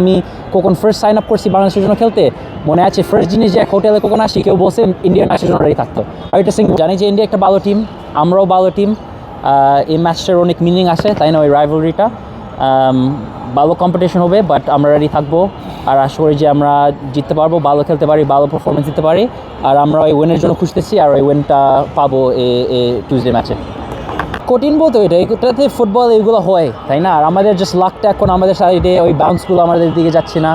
আমি কখন first sign up করছি বাংলাদেশের জন্য খেলতে মনে আছে ফার্স্ট জিনিস যে এক হোটেলে কখন আসি কেউ বলছে ইন্ডিয়ান ম্যাচের জন্য রেডি থাকতো। আর এটা সিঙ্গল জানি যে ইন্ডিয়া একটা ভালো টিম, আমরাও ভালো টিম। এই ম্যাচটার অনেক মিনিং আছে, তাই না? ওই রাইভালরিটা ভালো কম্পিটিশন হবে, বাট আমরা রেডি থাকবো আর আশা করি যে আমরা জিততে পারবো, ভালো খেলতে পারি, ভালো পারফরমেন্স দিতে পারি। আর আমরা ওই উইনের জন্য খুঁজতেছি আর ওই উইনটা পাবো এই টিউসডে ম্যাচে। কঠিন বলতো এটাতে ফুটবল এইগুলো হয়, তাই না? আর আমাদের জাস্ট লাকটা এখন আমাদের সাইডে, ওই বাউন্সগুলো আমাদের দিকে যাচ্ছে না।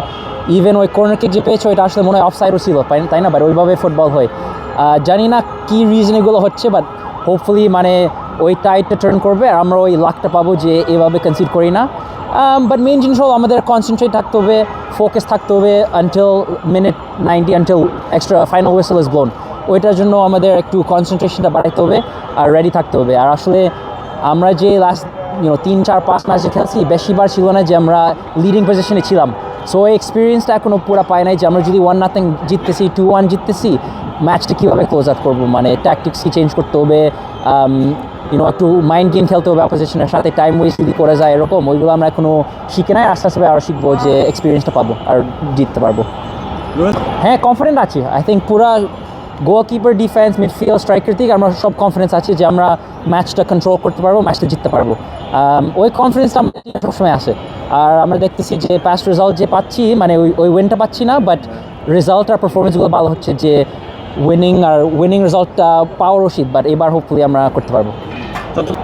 ইভেন ওই কর্নার কিক যে পেয়েছে ওইটা আসলে মনে হয় অফসাইডও ছিল, তাই না? বাট ওইভাবে ফুটবল হয়। জানি না কী রিজন এগুলো হচ্ছে, বাট হোপফুলি মানে ওই টাইটটা টার্ন করবে আর আমরা ওই লাকটা পাবো যে এভাবে কনসিড করি না। বাট মেইন জিনিস হলো আমাদের কনসেন্ট্রেট থাকতে হবে, ফোকাস থাকতে হবে until minute 90, until extra final whistle is blown. ওইটার জন্য আমাদের একটু কনসেন্ট্রেশনটা বাড়াইতে হবে আর রেডি থাকতে হবে। আর আসলে আমরা যে লাস্ট 3-4-5 ম্যাচে খেলছি বেশিবার ছিল না যে আমরা লিডিং পজিশনে ছিলাম। সো এই এক্সপিরিয়েন্সটা এখনও পুরো পাই নাই যে আমরা যদি 1-0 জিততেছি, 2-1 জিততেছি, ম্যাচটা কীভাবে ক্লোজ আউট করবো, মানে ট্যাকটিক্স কি চেঞ্জ করতে হবে, একটু মাইন্ড গেম খেলতে হবে অপোজিশনের সাথে, টাইম ওয়েস্ট যদি করে যায় এরকম, ওইগুলো আমরা এখনও শিখে নাই। আস্তে আস্তে আরও শিখবো যে এক্সপিরিয়েন্সটা পাবো আর জিততে পারবো। হ্যাঁ, কনফিডেন্ট আছি। আই থিঙ্ক পুরা গোলকিপার, ডিফেন্স, মিডফিল্ড, স্ট্রাইকার থেকে আমরা সব কনফিডেন্স আছে যে আমরা ম্যাচটা কন্ট্রোল করতে পারবো, ম্যাচটা জিততে পারবো। ওই কনফিডেন্সটা আমাদের সবসময় আসে। আর আমরা দেখতেছি যে পাস্ট রেজাল্ট যে পাচ্ছি, মানে ওই উইনটা পাচ্ছি না, বাট রেজাল্ট আর পারফরমেন্সগুলো ভালো হচ্ছে, যে উইনিং রেজাল্টটা পাওয়ার উচিত, বাট এবার হোপফুলি আমরা করতে পারবো।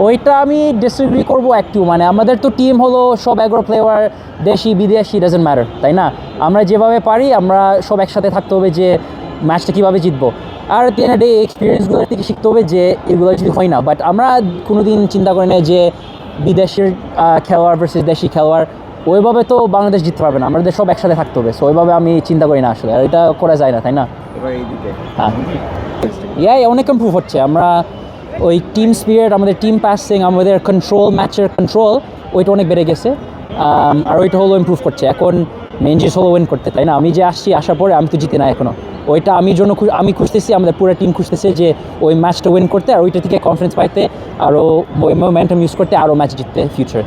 ওইটা আমি ডিসএগ্রি করবো একটু। মানে আমাদের তো টিম হলো সব 11 প্লেয়ার, দেশি বিদেশি, ডাজন্ট ম্যাটার, তাই না? আমরা যেভাবে পারি আমরা সব একসাথে থাকতে হবে যে ম্যাচটা কীভাবে জিতবো। আর ডে এক্সপিরিয়েন্সগুলোর থেকে শিখতে হবে যে এগুলো যদি হয় না। বাট আমরা কোনো দিন চিন্তা করি না যে বিদেশের খেলোয়াড় ভার্সেস দেশি খেলোয়াড়, ওইভাবে তো বাংলাদেশ জিততে পারবে না, আমাদের সব একসাথে থাকতে হবে। সো ওইভাবে আমি চিন্তা করি না আসলে, আর এটা করা যায় না, তাই না? হ্যাঁ, অনেক ইমপ্রুভ হচ্ছে। আমরা ওই টিম স্পিরিট, আমাদের টিম পাসিং, আমাদের কন্ট্রোল, ম্যাচের কন্ট্রোল, ওইটা অনেক বেড়ে গেছে। আর ওইটা হলো ইমপ্রুভ করছে। এখন মেন জিনিস হলো উইন করতে, তাই না? আমি যে আসার পরে আমি তো জিতি না এখনও। ওইটা আমি খুঁজতেছি, আমাদের পুরো টিম খুঁজতেছে যে ওই ম্যাচটা উইন করতে আর ওইটা থেকে কনফিডেন্স পাইতে, আরও মোমেন্টাম ইউজ করতে, আরও ম্যাচ জিততে ফিউচার।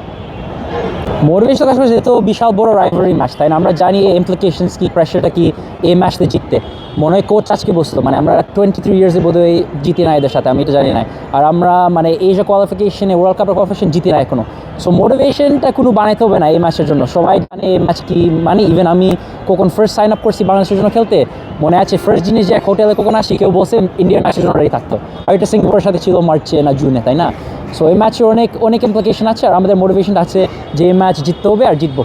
মোটিভেশন আসলে যেহেতু বিশাল বড় রাইভালরি ম্যাচ, তাই না? আমরা জানি ইমপ্লিকেশনস কি, প্রেশারটা কি এই ম্যাচটা জিততে। মনে হয় কোচ আজকে বসলো, মানে আমরা 23 ইয়ার্সে বোধহয় জিতি না এদের সাথে, আমি এটা জানি না। আর আমরা মানে এশিয়া কোয়ালিফিকেশনে, ওয়ার্ল্ড কাপের কোয়ালিফিকেশন জিতি না এখনও। সো মোটিভেশনটা কোনো বানাইতে হবে না এই ম্যাচের জন্য। সবাই জানে এই ম্যাচ কি, মানে ইভেন আমি কখন ফার্স্ট সাইন আপ করছি বাংলাদেশের জন্য খেলতে মনে আছে ফার্স্ট জিনিস যে এক হোটেলে কখন আসি কেউ বলছে ইন্ডিয়ান ম্যাচের জন্য রেডি থাকতো। আর এটা সিঙ্গাপুরের সাথে ছিল মার্চে না জুনে, তাই না? সো এই ম্যাচের অনেক ইমপ্লিকেশন আছে আর আমাদের মোটিভেশনটা আছে যে এই ম্যাচ জিততে হবে আর জিতবো।